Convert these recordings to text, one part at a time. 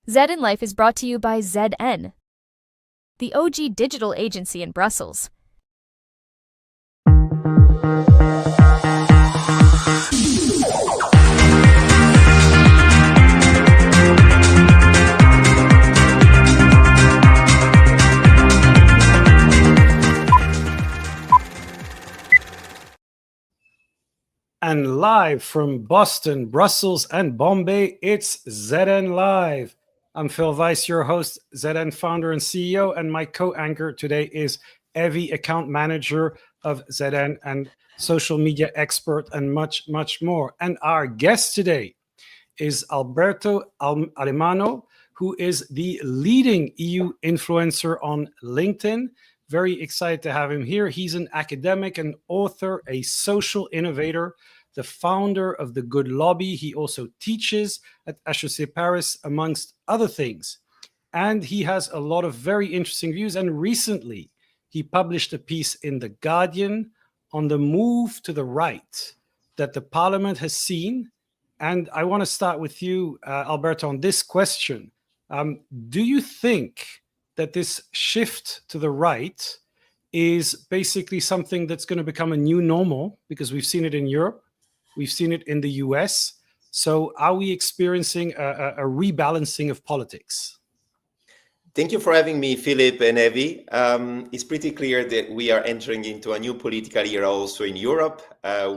Zed in Life is brought to you by ZN, the OG digital agency in Brussels. And live from Boston, Brussels, and Bombay, it's ZN Live. I'm Phil Weiss, your host, ZN founder and CEO, and my co-anchor today is Evie, account manager of ZN and social media expert, and much, much more. And our guest today is Alberto Alemanno, who is the leading EU influencer on LinkedIn. Very excited to have him here. He's an academic, an author, a social innovator, the founder of The Good Lobby. He also teaches at HEC Paris, amongst other things. And he has a lot of very interesting views. And recently, he published a piece in The Guardian on the move to the right that the parliament has seen. And I want to start with you, Alberto, on this question. Do you think that this shift to the right is basically something that's going to become a new normal? Because we've seen it in Europe, we've seen it in the US. So are we experiencing a rebalancing of politics? Thank you for having me, Philip and Evie. It's pretty clear that we are entering into a new political era also in Europe.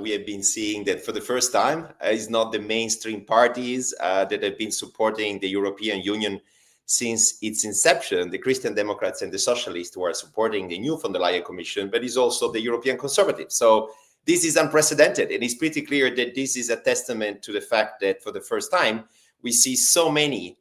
We have been seeing that for the first time, it's not the mainstream parties that have been supporting the European Union since its inception, the Christian Democrats and the Socialists who are supporting the new von der Leyen Commission, but it's also the European Conservatives. So this is unprecedented, and it's pretty clear that this is a testament to the fact that for the first time, we see so many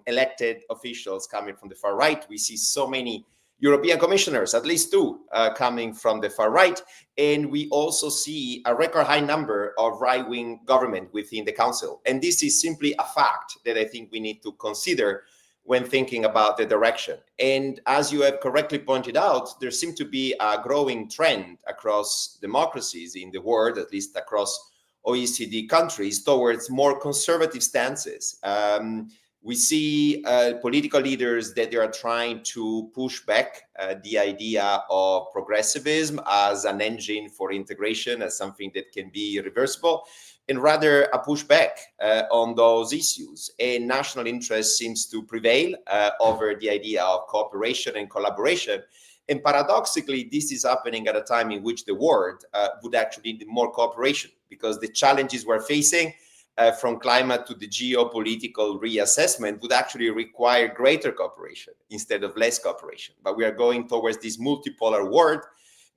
elected officials coming from the far right. We see so many European commissioners, at least two, coming from the far right. And we also see a record high number of right-wing government within the council. And this is simply a fact that I think we need to consider when thinking about the direction. And as you have correctly pointed out, there seems to be a growing trend across democracies in the world, at least across OECD countries, towards more conservative stances. We see political leaders that they are trying to push back the idea of progressivism as an engine for integration, as something that can be reversible, and rather a pushback on those issues. And national interest seems to prevail over the idea of cooperation and collaboration. And paradoxically, this is happening at a time in which the world would actually need more cooperation, because the challenges we're facing from climate to the geopolitical reassessment would actually require greater cooperation instead of less cooperation. But we are going towards this multipolar world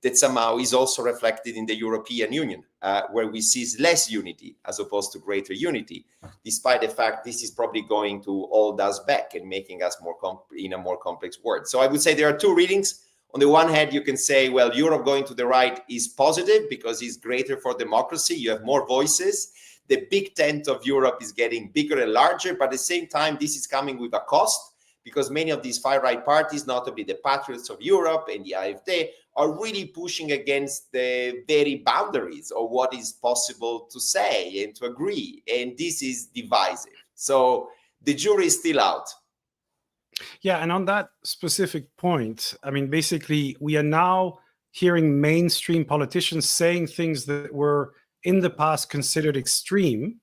that somehow is also reflected in the European Union, where we see less unity as opposed to greater unity, despite the fact this is probably going to hold us back and making us more in a more complex world. So I would say there are two readings. On the one hand, you can say, well, Europe going to the right is positive because it's greater for democracy. You have more voices. The big tent of Europe is getting bigger and larger, but at the same time, this is coming with a cost, because many of these far-right parties, notably the Patriots of Europe and the AfD, are really pushing against the very boundaries of what is possible to say and to agree. And this is divisive. So the jury is still out. Yeah, and on that specific point, I mean, basically, we are now hearing mainstream politicians saying things that were in the past considered extreme.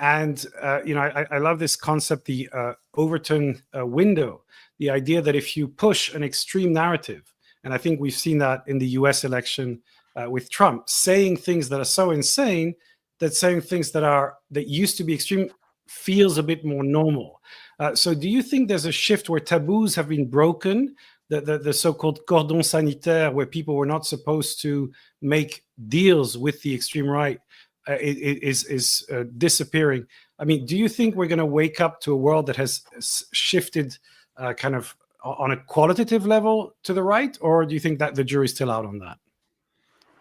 And, I love this concept, the Overton window, the idea that if you push an extreme narrative, and I think we've seen that in the US election with Trump, saying things that are so insane that saying things that used to be extreme feels a bit more normal. So do you think there's a shift where taboos have been broken, the so-called cordon sanitaire, where people were not supposed to make deals with the extreme right, is disappearing? I mean, do you think we're going to wake up to a world that has shifted kind of on a qualitative level to the right, or do you think that the jury's still out on that?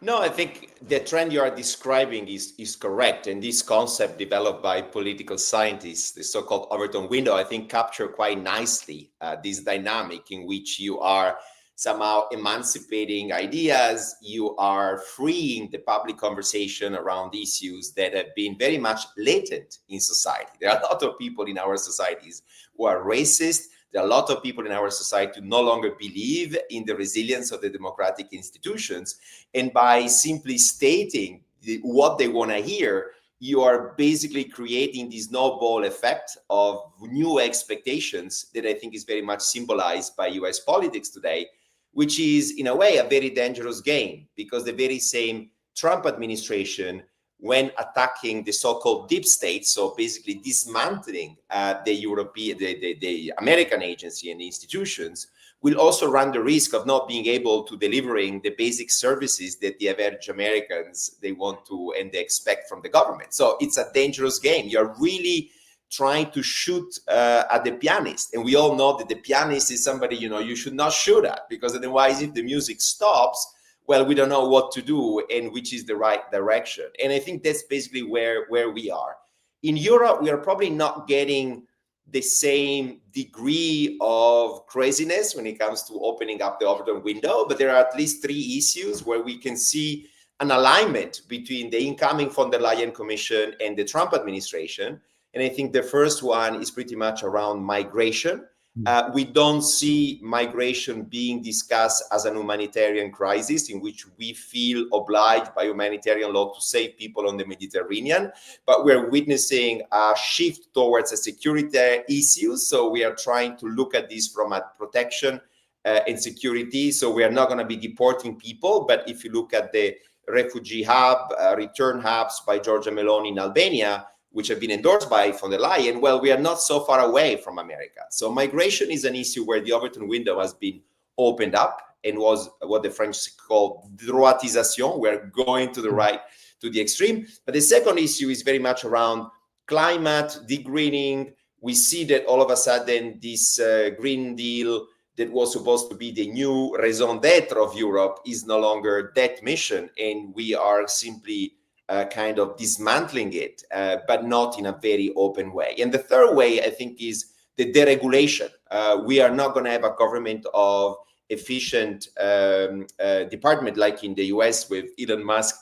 No, I think the trend you are describing is correct. And this concept developed by political scientists, the so-called Overton window, I think capture quite nicely this dynamic in which you are somehow emancipating ideas. You are freeing the public conversation around issues that have been very much latent in society. There are a lot of people in our societies who are racist. There are a lot of people in our society who no longer believe in the resilience of the democratic institutions. And by simply stating what they want to hear, you are basically creating this snowball effect of new expectations that I think is very much symbolized by US politics today, which is in a way a very dangerous game, because the very same Trump administration, when attacking the so-called deep state, so basically dismantling the American agency and institutions, will also run the risk of not being able to delivering the basic services that the average Americans they want to and they expect from the government. So it's a dangerous game. You're really trying to shoot at the pianist, and we all know that the pianist is somebody you should not shoot at, because otherwise, if the music stops, well, we don't know what to do and which is the right direction. And I think that's basically where we are. In Europe, we are probably not getting the same degree of craziness when it comes to opening up the Overton window, but there are at least 3 issues where we can see an alignment between the incoming von der Leyen Commission and the Trump administration. And I think the first one is pretty much around migration. We don't see migration being discussed as an humanitarian crisis in which we feel obliged by humanitarian law to save people on the Mediterranean, but we're witnessing a shift towards a security issue. So we are trying to look at this from a protection and security. So we are not going to be deporting people, but if you look at the refugee hub, return hubs by Giorgia Meloni in Albania, which have been endorsed by von der Leyen, well, we are not so far away from America. So migration is an issue where the Overton window has been opened up and was what the French call droitisation. We're going to the right, to the extreme. But the second issue is very much around climate, degreening. We see that all of a sudden this Green Deal that was supposed to be the new raison d'etre of Europe is no longer that mission. And we are simply kind of dismantling it, but not in a very open way. And the third way, I think, is the deregulation. We are not going to have a government of efficient department like in the US with Elon Musk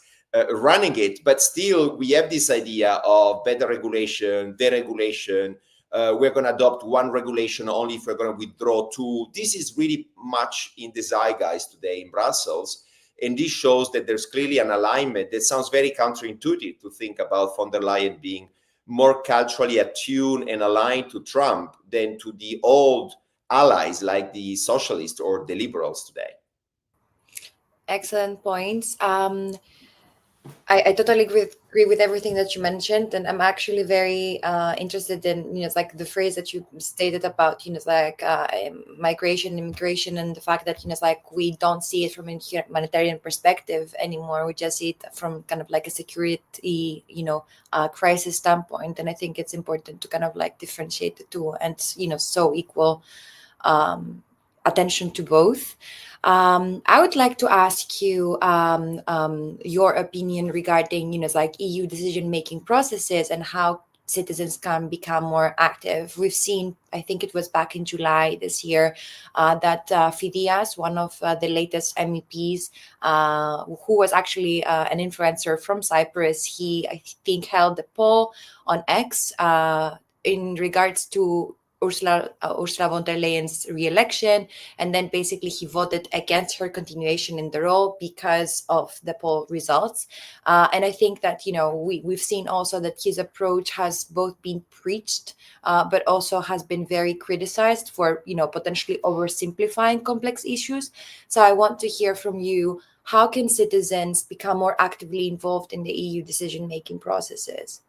running it, but still we have this idea of better regulation, deregulation. We're going to adopt one regulation only if we're going to withdraw 2. This is really much in the zeitgeist today in Brussels. And this shows that there's clearly an alignment that sounds very counterintuitive to think about von der Leyen being more culturally attuned and aligned to Trump than to the old allies like the socialists or the liberals today. Excellent points. I totally agree with everything that you mentioned, and I'm actually very interested in it's like the phrase that you stated about it's like migration, immigration, and the fact that it's like we don't see it from a humanitarian perspective anymore. We just see it from kind of like a security crisis standpoint, and I think it's important to kind of like differentiate the two and so equal attention to both. I would like to ask you your opinion regarding, like EU decision-making processes and how citizens can become more active. We've seen, I think it was back in July this year, that Fidias, one of the latest MEPs, who was actually an influencer from Cyprus, he, I think, held a poll on X in regards to Ursula von der Leyen's re-election, and then basically he voted against her continuation in the role because of the poll results. And I think that we've seen also that his approach has both been preached, but also has been very criticized for potentially oversimplifying complex issues. So I want to hear from you: how can citizens become more actively involved in the EU decision-making processes?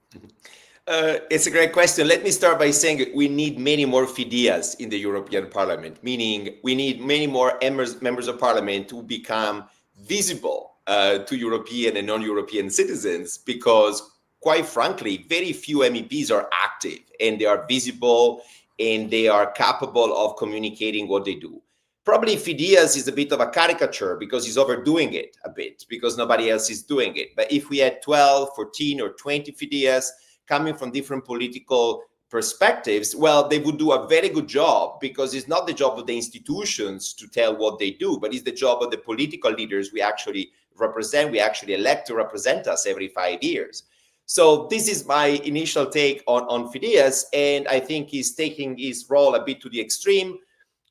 It's a great question. Let me start by saying we need many more Fidias in the European Parliament, meaning we need many more members of Parliament to become visible to European and non-European citizens, because quite frankly, very few MEPs are active and they are visible and they are capable of communicating what they do. Probably Fidias is a bit of a caricature because he's overdoing it a bit because nobody else is doing it. But if we had 12, 14 or 20 Fidias coming from different political perspectives, well, they would do a very good job, because it's not the job of the institutions to tell what they do, but it's the job of the political leaders we actually represent, we actually elect to represent us every 5 years. So this is my initial take on Phidias, and I think he's taking his role a bit to the extreme.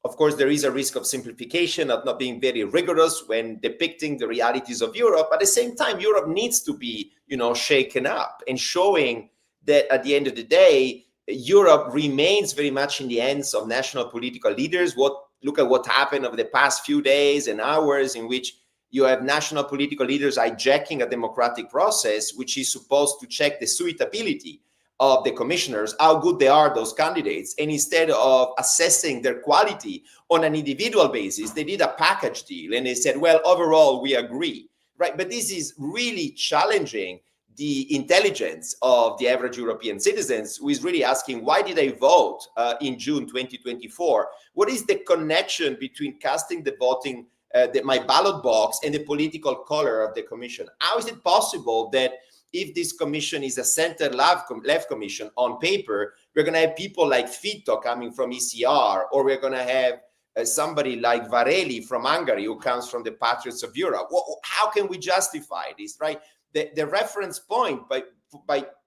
Of course, there is a risk of simplification, of not being very rigorous when depicting the realities of Europe. At the same time, Europe needs to be, shaken up and showing that at the end of the day, Europe remains very much in the hands of national political leaders. Look at what happened over the past few days and hours, in which you have national political leaders hijacking a democratic process, which is supposed to check the suitability of the commissioners, how good they are, those candidates. And instead of assessing their quality on an individual basis, they did a package deal and they said, well, overall, we agree, right? But this is really challenging the intelligence of the average European citizens, who is really asking, why did I vote in June 2024? What is the connection between casting the voting, my ballot box, and the political color of the commission? How is it possible that if this commission is a center-left commission on paper, we're going to have people like Fitto coming from ECR, or we're going to have somebody like Vareli from Hungary, who comes from the Patriots of Europe? How can we justify this, right? The reference point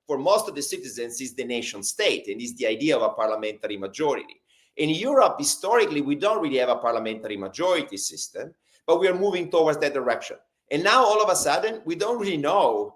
for most of the citizens is the nation state, and is the idea of a parliamentary majority. In Europe, historically, we don't really have a parliamentary majority system, but we are moving towards that direction. And now, all of a sudden, we don't really know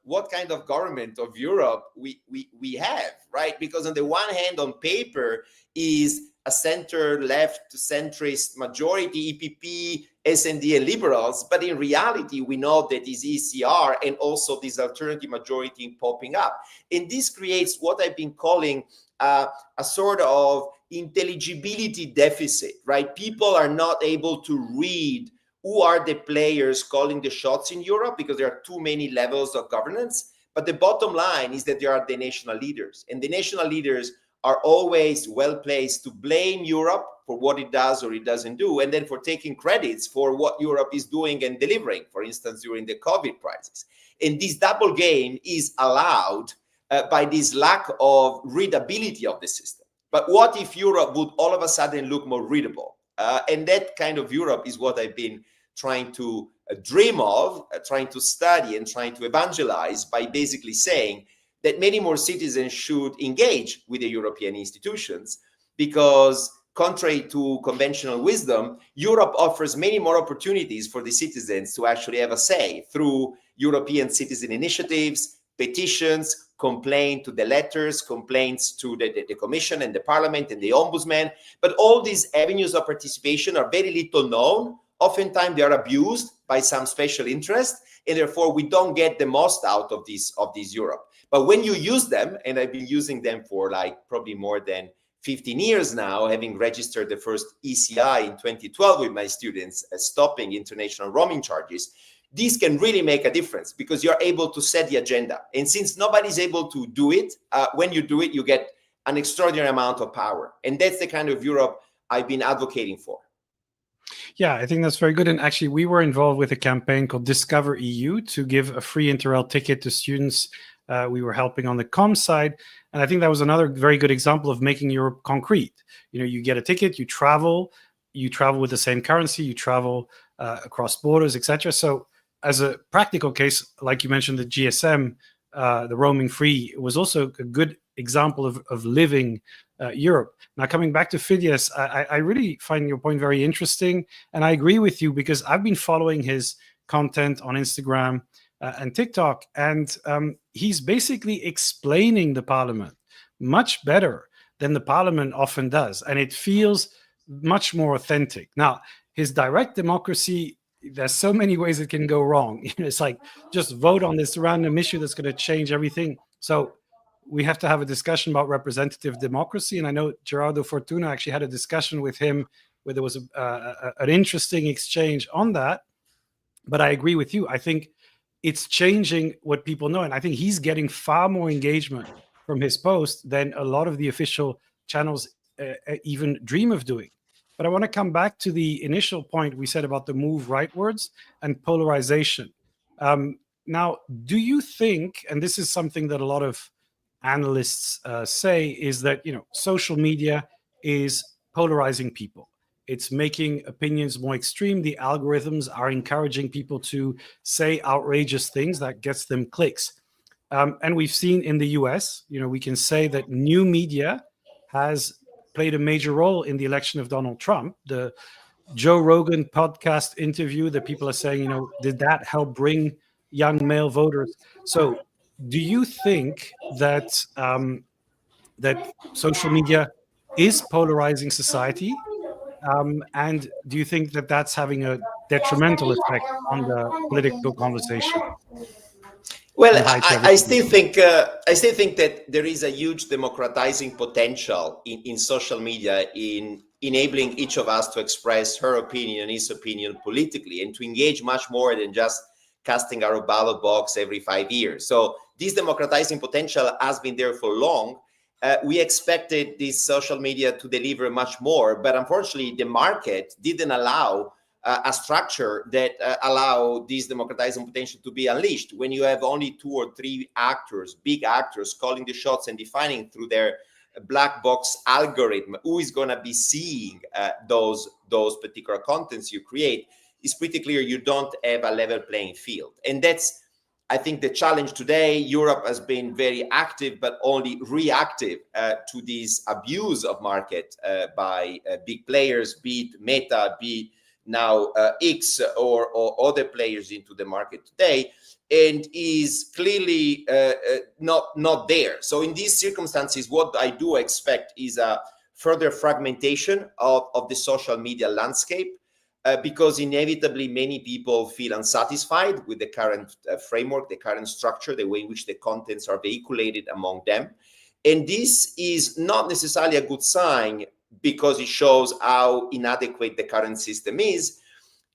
what kind of government of Europe we have, right? Because on the one hand, on paper, is a center-left centrist majority, EPP, SND, and Liberals. But in reality, we know that is ECR and also this alternative majority popping up. And this creates what I've been calling a sort of intelligibility deficit, right? People are not able to read who are the players calling the shots in Europe, because there are too many levels of governance. But the bottom line is that there are the national leaders, and the national leaders are always well placed to blame Europe for what it does or it doesn't do, and then for taking credits for what Europe is doing and delivering, for instance, during the COVID crisis. And this double game is allowed by this lack of readability of the system. But what if Europe would all of a sudden look more readable? And that kind of Europe is what I've been trying to dream of, trying to study and trying to evangelize, by basically saying that many more citizens should engage with the European institutions, because contrary to conventional wisdom, Europe offers many more opportunities for the citizens to actually have a say through European citizen initiatives, petitions, complaint to the letters, complaints to the Commission and the Parliament and the Ombudsman. But all these avenues of participation are very little known. Oftentimes they are abused by some special interest, and therefore we don't get the most out of this Europe. But when you use them, and I've been using them for probably more than 15 years now, having registered the first ECI in 2012 with my students, stopping international roaming charges, this can really make a difference, because you're able to set the agenda. And since nobody's able to do it, when you do it, you get an extraordinary amount of power. And that's the kind of Europe I've been advocating for. Yeah, I think that's very good. And actually, we were involved with a campaign called Discover EU to give a free Interrail ticket to students. We were helping on the comm side. And I think that was another very good example of making Europe concrete. You get a ticket, you travel with the same currency, you travel across borders, etc. So as a practical case, like you mentioned, the GSM, the roaming free, was also a good example of living Europe. Now, coming back to Phidias, I really find your point very interesting. And I agree with you, because I've been following his content on Instagram and TikTok, and he's basically explaining the parliament much better than the parliament often does. And it feels much more authentic. Now, his direct democracy, there's so many ways it can go wrong. It's like, just vote on this random issue that's going to change everything. So we have to have a discussion about representative democracy. And I know Gerardo Fortuna actually had a discussion with him where there was an interesting exchange on that. But I agree with you. I think it's changing what people know. And I think he's getting far more engagement from his post than a lot of the official channels even dream of doing. But I want to come back to the initial point we said about the move rightwards and polarization. Now, do you think, and this is something that a lot of analysts say is that social media is polarizing people. It's making opinions more extreme. The algorithms are encouraging people to say outrageous things that gets them clicks. And we've seen in the US, we can say that new media has played a major role in the election of Donald Trump. The Joe Rogan podcast interview that people are saying, did that help bring young male voters? So, do you think that that social media is polarizing society? And do you think that that's having a detrimental effect on the political conversation? Well, And hi to I everybody. still think that there is a huge democratizing potential in social media in enabling each of us to express her opinion, his opinion politically, and to engage much more than just casting our ballot box every 5 years. So this democratizing potential has been there for long. We expected this social media to deliver much more, but unfortunately, the market didn't allow a structure that allow this democratizing potential to be unleashed. When you have only 2 or 3 actors, big actors, calling the shots and defining through their black box algorithm who is going to be seeing those particular contents you create, it's pretty clear you don't have a level playing field. And that's, I think, the challenge today. Europe has been very active, but only reactive to this abuse of market by big players, be it Meta, be it now X or other players into the market today, and is clearly not there. So in these circumstances, what I do expect is a further fragmentation of the social media landscape, because inevitably many people feel unsatisfied with the current framework, the current structure, the way in which the contents are vehiculated among them. And this is not necessarily a good sign, because it shows how inadequate the current system is.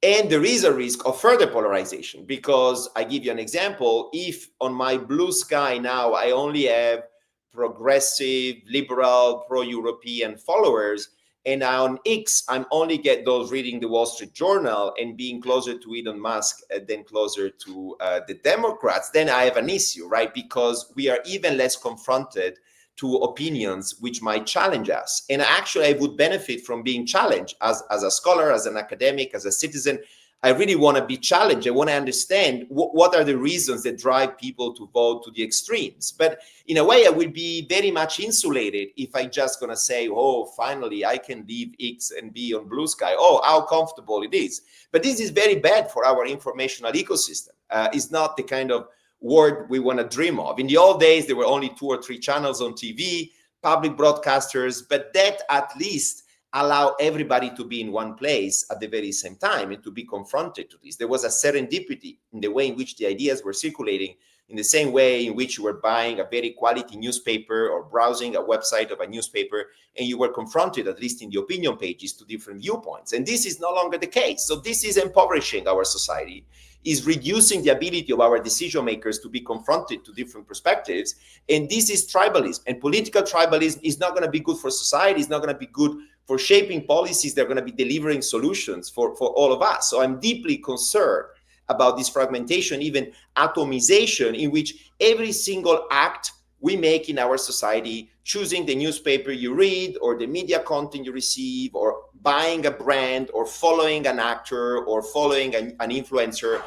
And there is a risk of further polarization, because I give you an example. If on my blue sky now I only have progressive, liberal, pro-European followers, and on X I'm only get those reading the Wall Street Journal and being closer to Elon Musk than closer to the Democrats, then I have an issue, right? Because we are even less confronted to opinions which might challenge us. And actually, I would benefit from being challenged as a scholar, as an academic, as a citizen. I really want to be challenged. I want to understand what are the reasons that drive people to vote to the extremes. But in a way, I will be very much insulated if I just going to say, oh, finally, I can leave X and be on blue sky. Oh, how comfortable it is. But this is very bad for our informational ecosystem. It's not the kind of world we want to dream of. In the old days, there were only 2 or 3 channels on TV, public broadcasters, but that at least allow everybody to be in one place at the very same time and to be confronted to this. There was a serendipity in the way in which the ideas were circulating, in the same way in which you were buying a very quality newspaper or browsing a website of a newspaper, and you were confronted, at least in the opinion pages, to different viewpoints. And this is no longer the case. So this is impoverishing our society, is reducing the ability of our decision makers to be confronted to different perspectives. And this is tribalism. And political tribalism is not going to be good for society. It's not going to be good for shaping policies that are going to be delivering solutions for all of us. So I'm deeply concerned about this fragmentation, even atomization, in which every single act we make in our society, choosing the newspaper you read or the media content you receive, or buying a brand or following an actor or following an influencer,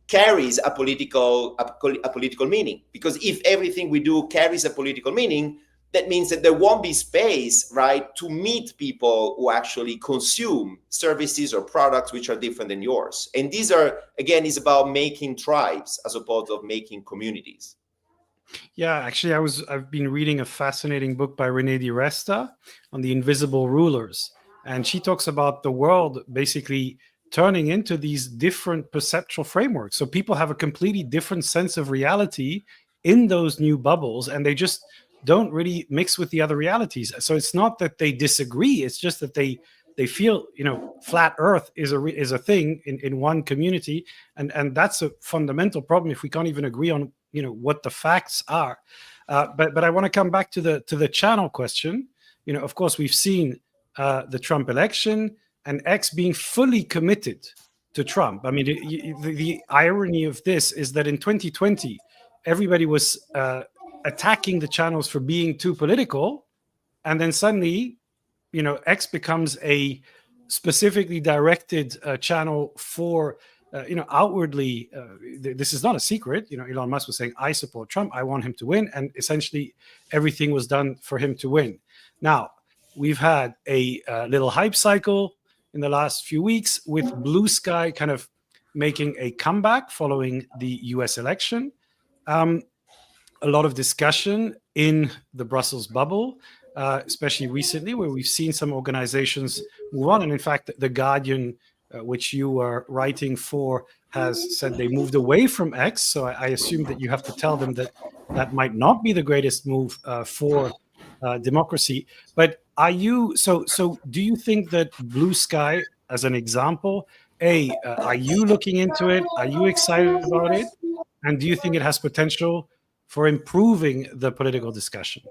carries a political meaning. Because if everything we do carries a political meaning, that means that there won't be space, right, to meet people who actually consume services or products which are different than yours. And these are, again, is about making tribes as opposed to making communities. Yeah, actually, I've been reading a fascinating book by Renee DiResta on the invisible rulers, and she talks about the world basically turning into these different perceptual frameworks. So people have a completely different sense of reality in those new bubbles, and they just don't really mix with the other realities. So it's not that they disagree; it's just that they feel, flat Earth is a thing in one community, and that's a fundamental problem if we can't even agree on what the facts are. But I want to come back to the channel question. Of course, we've seen the Trump election and X being fully committed to Trump. I mean, the irony of this is that in 2020, everybody was attacking the channels for being too political, and then suddenly, X becomes a specifically directed channel for, outwardly. This is not a secret. Elon Musk was saying, "I support Trump. I want him to win," and essentially everything was done for him to win. Now we've had a little hype cycle in the last few weeks with Blue Sky kind of making a comeback following the U.S. election. A lot of discussion in the Brussels bubble, especially recently, where we've seen some organizations move on. And in fact, The Guardian, which you are writing for, has said they moved away from X. So I assume that you have to tell them that that might not be the greatest move for democracy. But are you so do you think that Blue Sky, as an example, are you looking into it? Are you excited about it? And do you think it has potential for improving the political discussion?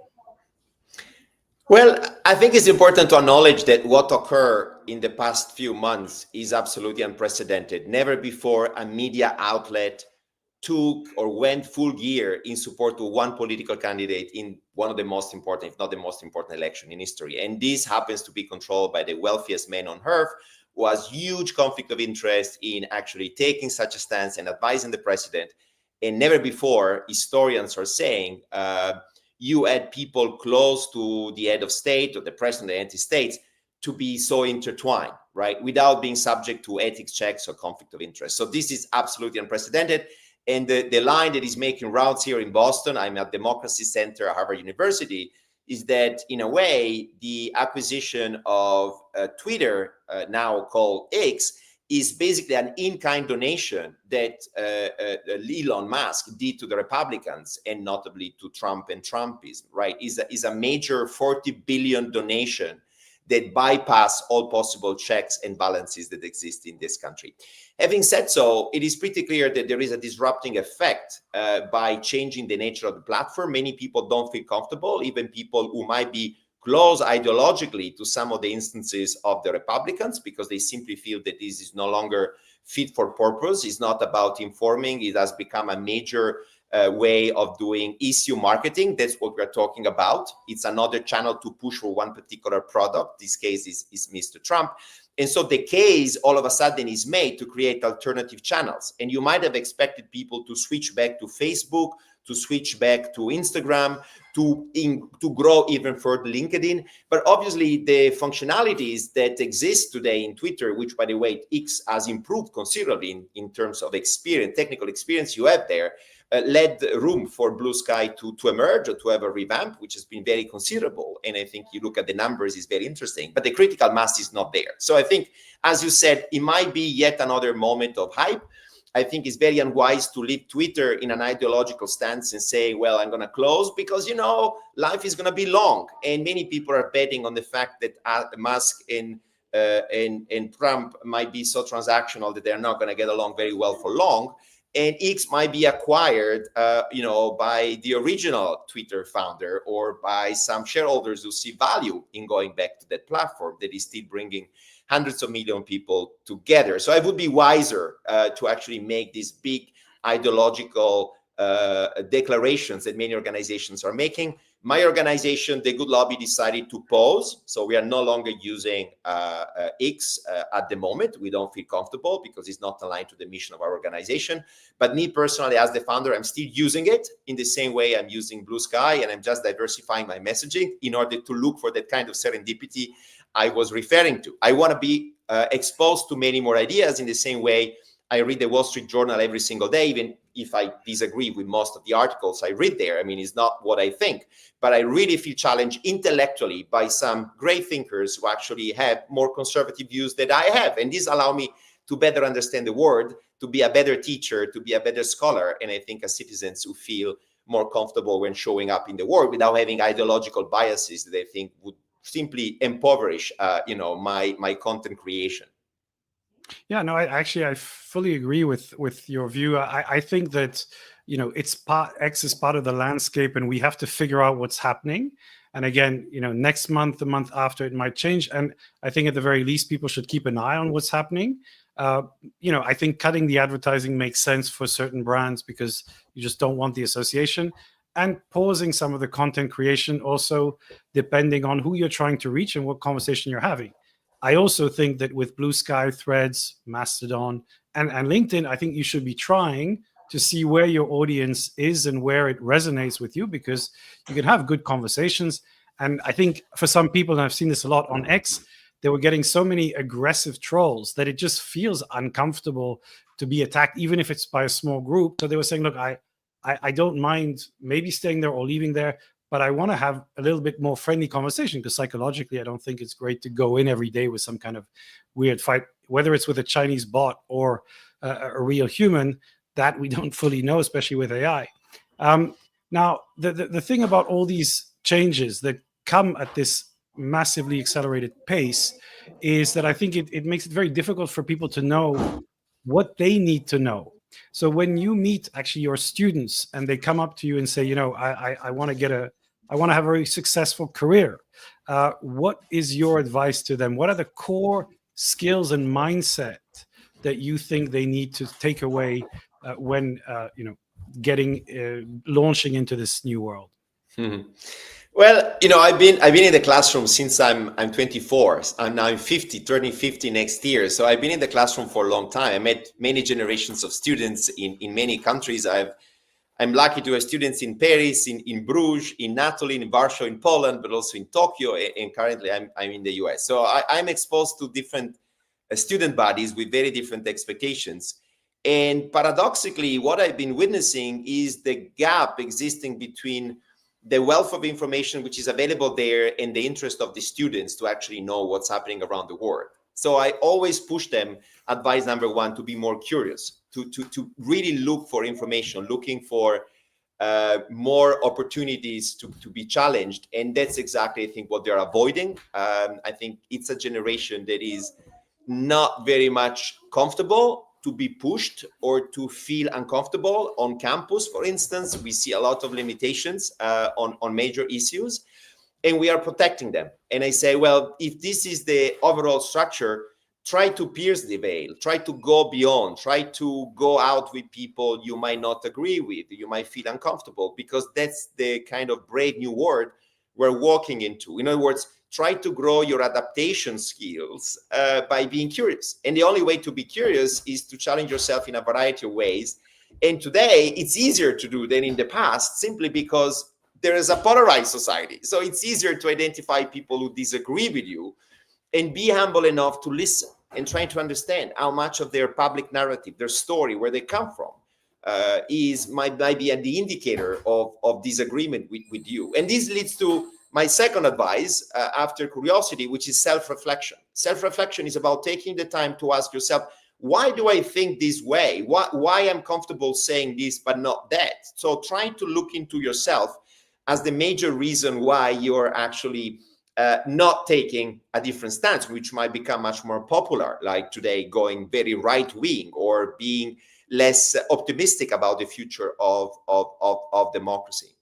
Well, I think it's important to acknowledge that what occurred in the past few months is absolutely unprecedented. Never before a media outlet took or went full gear in support of one political candidate in one of the most important, if not the most important election in history. And this happens to be controlled by the wealthiest man on earth, who has huge conflict of interest in actually taking such a stance and advising the president. And never before, historians are saying, you had people close to the head of state or the president of the United States to be so intertwined, right? Without being subject to ethics checks or conflict of interest. So this is absolutely unprecedented. And the line that is making rounds here in Boston, I'm at Democracy Center at Harvard University, is that in a way, the acquisition of Twitter, now called X, is basically an in-kind donation that Elon Musk did to the Republicans, and notably to Trump and Trumpism, right? Is a major $40 billion donation that bypass all possible checks and balances that exist in this country. Having said so, it is pretty clear that there is a disrupting effect by changing the nature of the platform. Many people don't feel comfortable, even people who might be close ideologically to some of the instances of the Republicans, because they simply feel that this is no longer fit for purpose. It's not about informing. It has become a major way of doing issue marketing. That's what we're talking about. It's another channel to push for one particular product. This case is Mr. Trump. And so the case all of a sudden is made to create alternative channels. And you might have expected people to switch back to Facebook, to switch back to Instagram, to grow even further LinkedIn. But obviously the functionalities that exist today in Twitter, which by the way, X has improved considerably in terms of experience, technical experience you have there, led room for Blue Sky to emerge or to have a revamp, which has been very considerable. And I think you look at the numbers, it's very interesting, but the critical mass is not there. So I think, as you said, it might be yet another moment of hype. I think it's very unwise to leave Twitter in an ideological stance and say, well, I'm going to close because, life is going to be long. And many people are betting on the fact that Musk and Trump might be so transactional that they're not going to get along very well for long. And X might be acquired, by the original Twitter founder or by some shareholders who see value in going back to that platform that is still bringing hundreds of million people together. So I would be wiser to actually make these big ideological declarations that many organizations are making. My organization, The Good Lobby, decided to pause. So we are no longer using X at the moment. We don't feel comfortable because it's not aligned to the mission of our organization. But me personally, as the founder, I'm still using it in the same way I'm using Blue Sky, and I'm just diversifying my messaging in order to look for that kind of serendipity I was referring to. I want to be exposed to many more ideas in the same way I read the Wall Street Journal every single day, even if I disagree with most of the articles I read there. I mean, it's not what I think, but I really feel challenged intellectually by some great thinkers who actually have more conservative views than I have. And this allows me to better understand the world, to be a better teacher, to be a better scholar, and I think as citizens who feel more comfortable when showing up in the world without having ideological biases that I think would simply impoverish, my content creation. Yeah, no, I fully agree with your view. I think that X is part of the landscape, and we have to figure out what's happening. And again, next month, the month after, it might change. And I think at the very least, people should keep an eye on what's happening. I think cutting the advertising makes sense for certain brands because you just don't want the association. and pausing some of the content creation also, depending on who you're trying to reach and what conversation you're having. I also think that with Blue Sky, Threads, Mastodon, and LinkedIn, I think you should be trying to see where your audience is and where it resonates with you, because you can have good conversations. And I think for some people, and I've seen this a lot on X, they were getting so many aggressive trolls that it just feels uncomfortable to be attacked, even if it's by a small group. So they were saying, look, I don't mind maybe staying there or leaving there, but I want to have a little bit more friendly conversation, because psychologically, I don't think it's great to go in every day with some kind of weird fight, whether it's with a Chinese bot or a real human. That we don't fully know, especially with AI. Now, the thing about all these changes that come at this massively accelerated pace is that I think it makes it very difficult for people to know what they need to know. So when you meet actually your students and they come up to you and say, I want to have a very successful career, what is your advice to them? What are the core skills and mindset that you think they need to take away when launching into this new world? Mm-hmm. Well, I've been in the classroom since I'm 24. I'm now 50, turning 50 next year. So I've been in the classroom for a long time. I met many generations of students in many countries. I'm lucky to have students in Paris, in Bruges, in Natalie, in Warsaw, in Poland, but also in Tokyo, and currently I'm in the US. So I'm exposed to different student bodies with very different expectations. And paradoxically, what I've been witnessing is the gap existing between the wealth of information which is available there and the interest of the students to actually know what's happening around the world. So I always push them, advice number one, to be more curious, to really look for information, looking for more opportunities to be challenged. And that's exactly, I think, what they're avoiding. I think it's a generation that is not very much comfortable to be pushed or to feel uncomfortable on campus. For instance, we see a lot of limitations on major issues, and we are protecting them. And I say, well, if this is the overall structure, try to pierce the veil, try to go beyond, try to go out with people you might not agree with, you might feel uncomfortable, because that's the kind of brave new world we're walking into. In other words, try to grow your adaptation skills by being curious. And the only way to be curious is to challenge yourself in a variety of ways. And today, it's easier to do than in the past, simply because there is a polarized society. So it's easier to identify people who disagree with you and be humble enough to listen and try to understand how much of their public narrative, their story, where they come from, might be the indicator of disagreement with you. And this leads to my second advice after curiosity, which is self-reflection. Self-reflection is about taking the time to ask yourself, why do I think this way? Why I'm comfortable saying this but not that? So trying to look into yourself as the major reason why you're actually not taking a different stance, which might become much more popular, like today going very right-wing or being less optimistic about the future of democracy.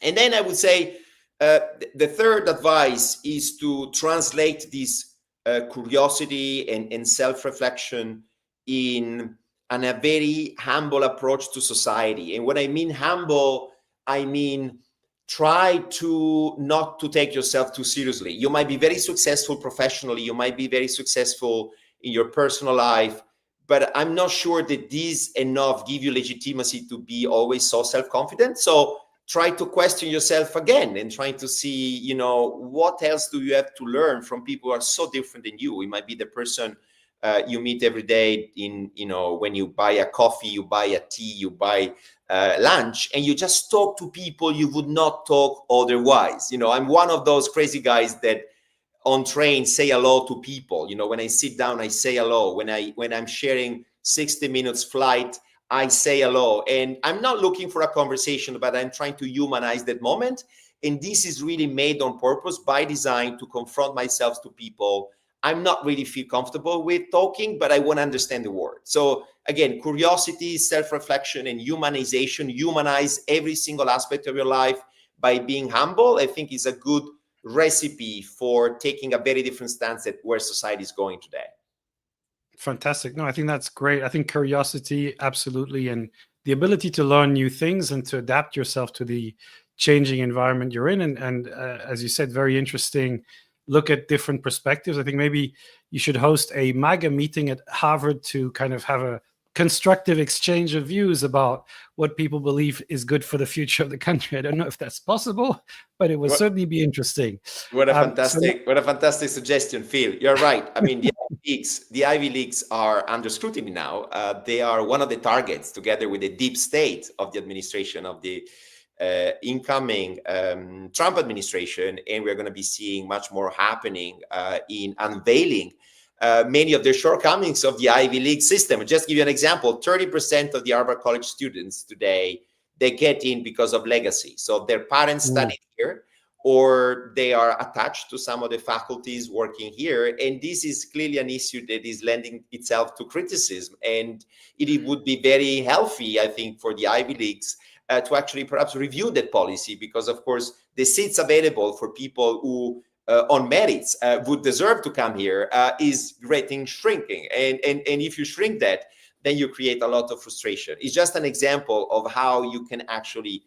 And then I would say, the third advice is to translate this curiosity and self-reflection in a very humble approach to society. And when I mean humble, I mean try to not to take yourself too seriously. You might be very successful professionally, you might be very successful in your personal life, but I'm not sure that these enough give you legitimacy to be always so self-confident. So try to question yourself again and trying to see, what else do you have to learn from people who are so different than you. It might be the person you meet every day when you buy a coffee, you buy a tea, you buy lunch, and you just talk to people you would not talk otherwise. I'm one of those crazy guys that on train say hello to people. When I sit down, I say hello. When I'm sharing 60 minutes flight, I say hello. And I'm not looking for a conversation, but I'm trying to humanize that moment. And this is really made on purpose by design to confront myself to people I'm not really feel comfortable with talking, but I want to understand the word. So again, curiosity, self-reflection, and humanization. Humanize every single aspect of your life by being humble, I think is a good recipe for taking a very different stance at where society is going today. Fantastic. No, I think that's great. I think curiosity, absolutely. And the ability to learn new things and to adapt yourself to the changing environment you're in. And as you said, very interesting. Look at different perspectives. I think maybe you should host a MAGA meeting at Harvard to kind of have a constructive exchange of views about what people believe is good for the future of the country. I don't know if that's possible, but it would certainly be interesting. What a fantastic suggestion, Phil. You're right. I mean, the Ivy Leagues are under scrutiny now. They are one of the targets, together with the deep state of the administration of the incoming Trump administration, and we're going to be seeing much more happening in unveiling many of the shortcomings of the Ivy League system. Just give you an example, 30% of the Harvard College students today, they get in because of legacy. So their parents studied here, or they are attached to some of the faculties working here. And this is clearly an issue that is lending itself to criticism. And it would be very healthy, I think, for the Ivy Leagues to actually perhaps review that policy, because, of course, the seats available for people who on merits would deserve to come here is greatly shrinking. And if you shrink that, then you create a lot of frustration. It's just an example of how you can actually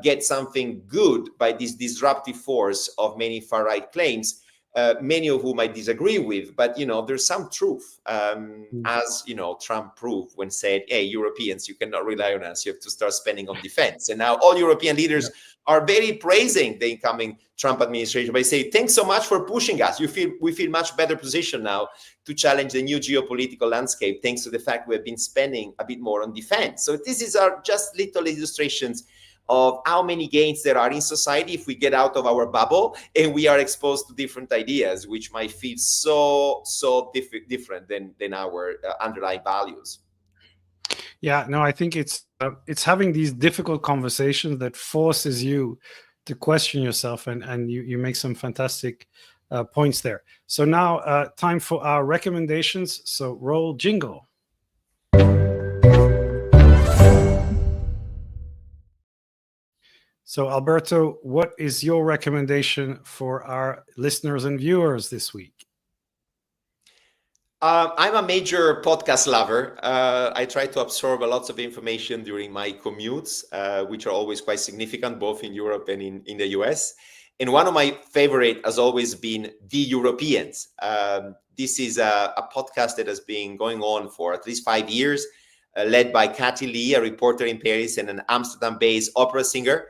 get something good by this disruptive force of many far-right claims, many of whom I disagree with. But, there's some truth, as, Trump proved when said, hey, Europeans, you cannot rely on us. You have to start spending on defense. And now all European leaders are very praising the incoming Trump administration by saying, thanks so much for pushing us. We feel much better positioned now to challenge the new geopolitical landscape, thanks to the fact we've been spending a bit more on defense. So these are just little illustrations of how many gains there are in society if we get out of our bubble and we are exposed to different ideas, which might feel so different than our underlying values. Yeah, no, I think it's having these difficult conversations that forces you to question yourself, and you make some fantastic points there. So now time for our recommendations. So roll jingle. So Alberto, what is your recommendation for our listeners and viewers this week? I'm a major podcast lover. I try to absorb lots of information during my commutes, which are always quite significant, both in Europe and in the US. And one of my favorite has always been The Europeans. This is a podcast that has been going on for at least 5 years, led by Kathy Lee, a reporter in Paris, and an Amsterdam-based opera singer,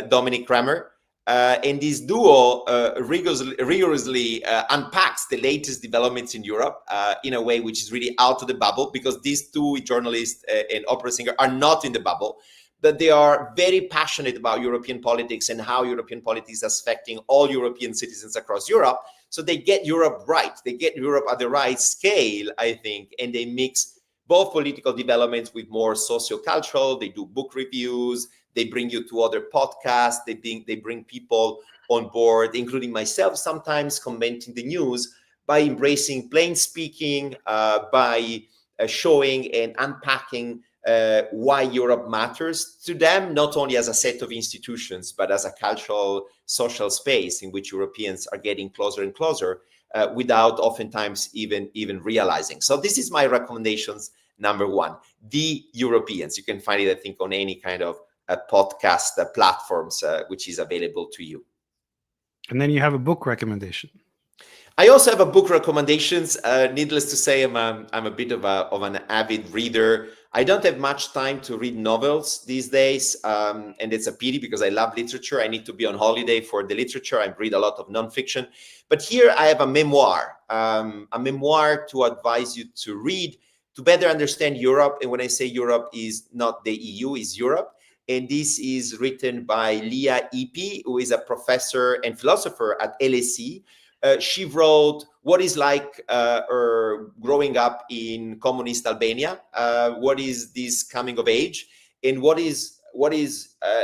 Dominic Kramer. And this duo rigorously unpacks the latest developments in Europe in a way which is really out of the bubble, because these two journalists and opera singer are not in the bubble, but they are very passionate about European politics and how European politics is affecting all European citizens across Europe. So they get Europe right. They get Europe at the right scale, I think, and they mix both political developments with more socio-cultural. They do book reviews. They bring you to other podcasts. They bring people on board, including myself, sometimes commenting the news by embracing plain speaking, by showing and unpacking why Europe matters to them, not only as a set of institutions, but as a cultural, social space in which Europeans are getting closer and closer without oftentimes even realizing. So this is my recommendations. Number one, The Europeans. You can find it, I think, on any kind of podcast platforms, which is available to you. And then you have a book recommendation. I also have a book recommendations. Needless to say, I'm a bit of an avid reader. I don't have much time to read novels these days, and it's a pity because I love literature. I need to be on holiday for the literature. I read a lot of nonfiction. But here I have a memoir to advise you to read to better understand Europe. And when I say Europe, is not the EU, is Europe. And this is written by Leah Epi, who is a professor and philosopher at LSE. She wrote what is like growing up in communist Albania, what is this coming of age, and what is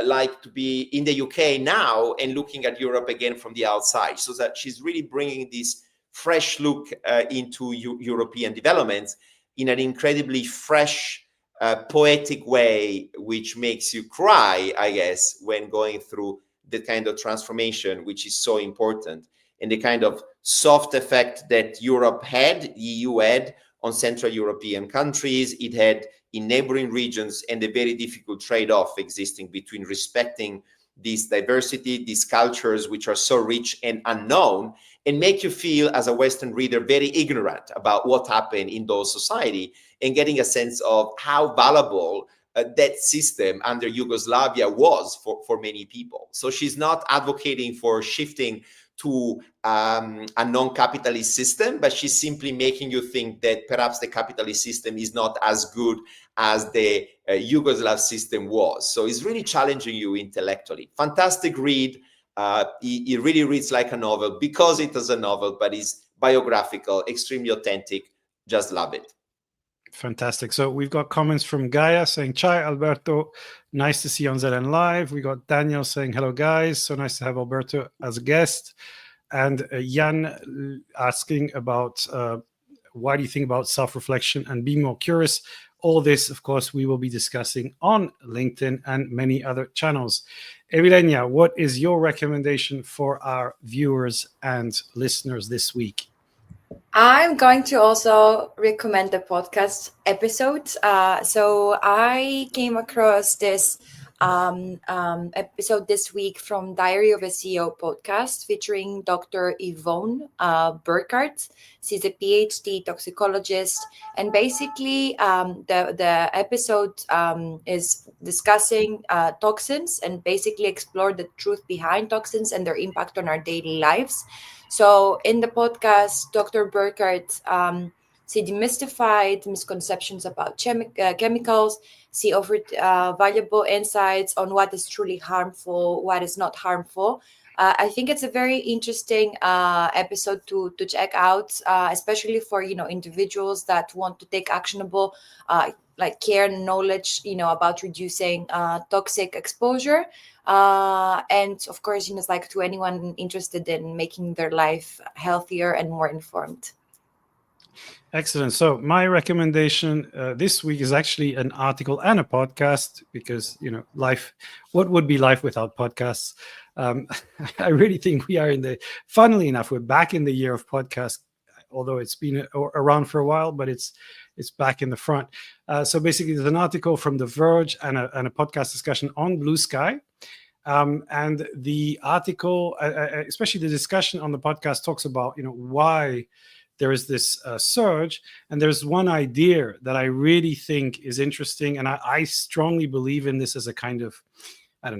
like to be in the UK now and looking at Europe again from the outside. So that she's really bringing this fresh look into European developments in an incredibly fresh, poetic way, which makes you cry, I guess, when going through the kind of transformation which is so important, and the kind of soft effect that Europe had, the EU had, on Central European countries. It had in neighboring regions, and the very difficult trade-off existing between respecting this diversity, these cultures which are so rich and unknown, and make you feel as a Western reader very ignorant about what happened in those society, and getting a sense of how valuable that system under Yugoslavia was for many people. So she's not advocating for shifting to a non-capitalist system, but she's simply making you think that perhaps the capitalist system is not as good as the Yugoslav system was. So it's really challenging you intellectually. Fantastic read. It really reads like a novel because it is a novel, but it's biographical, extremely authentic. Just love it. Fantastic. So we've got comments from Gaia saying, "Ciao, Alberto. Nice to see you on ZN Live." We got Daniel saying, "Hello, guys. So nice to have Alberto as a guest." And Jan asking about why do you think about self-reflection and be more curious. All this, of course, we will be discussing on LinkedIn and many other channels. Evilenia, what is your recommendation for our viewers and listeners this week? I'm going to also recommend the podcast episodes. So I came across this episode this week from Diary of a CEO podcast featuring Dr. Yvonne Burkhardt. She's a PhD toxicologist, and basically the episode is discussing toxins and basically explore the truth behind toxins and their impact on our daily lives. So in the podcast, Dr. Burkhardt, she demystified misconceptions about chemicals. She offered valuable insights on what is truly harmful, what is not harmful. I think it's a very interesting episode to check out, especially for individuals that want to take actionable like care and knowledge about reducing toxic exposure. And of course, it's like to anyone interested in making their life healthier and more informed. Excellent. So my recommendation this week is actually an article and a podcast because, life, what would be life without podcasts? I really think we are funnily enough, we're back in the year of podcasts, although it's been around for a while, but it's back in the front. So basically there's an article from The Verge and a podcast discussion on Blue Sky. And the article, especially the discussion on the podcast, talks about, why there is this surge. And there's one idea that I really think is interesting. And I strongly believe in this as a kind of,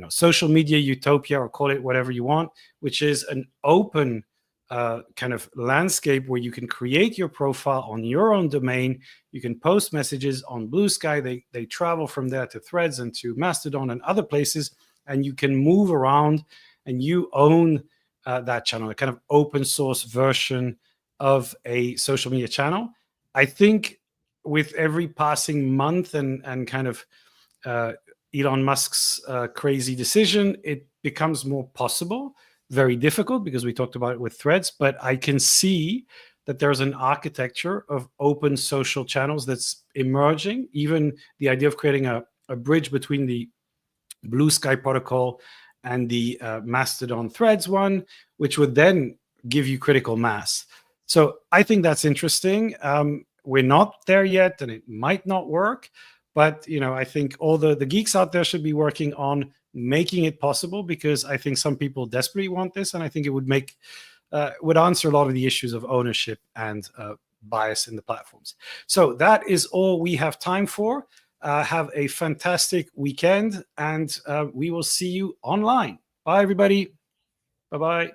social media utopia, or call it whatever you want, which is an open kind of landscape where you can create your profile on your own domain. You can post messages on Blue Sky. They travel from there to Threads and to Mastodon and other places. And you can move around and you own that channel, a kind of open source version of a social media channel. I think with every passing month and kind of Elon Musk's crazy decision, it becomes more possible. Very difficult because we talked about it with Threads, but I can see that there's an architecture of open social channels that's emerging. Even the idea of creating a bridge between the Blue Sky protocol and the Mastodon Threads one, which would then give you critical mass. So I think that's interesting. We're not there yet, and it might not work. But I think all the geeks out there should be working on making it possible, because I think some people desperately want this, and I think it would answer a lot of the issues of ownership and bias in the platforms. So that is all we have time for. Have a fantastic weekend, and we will see you online. Bye, everybody. Bye-bye.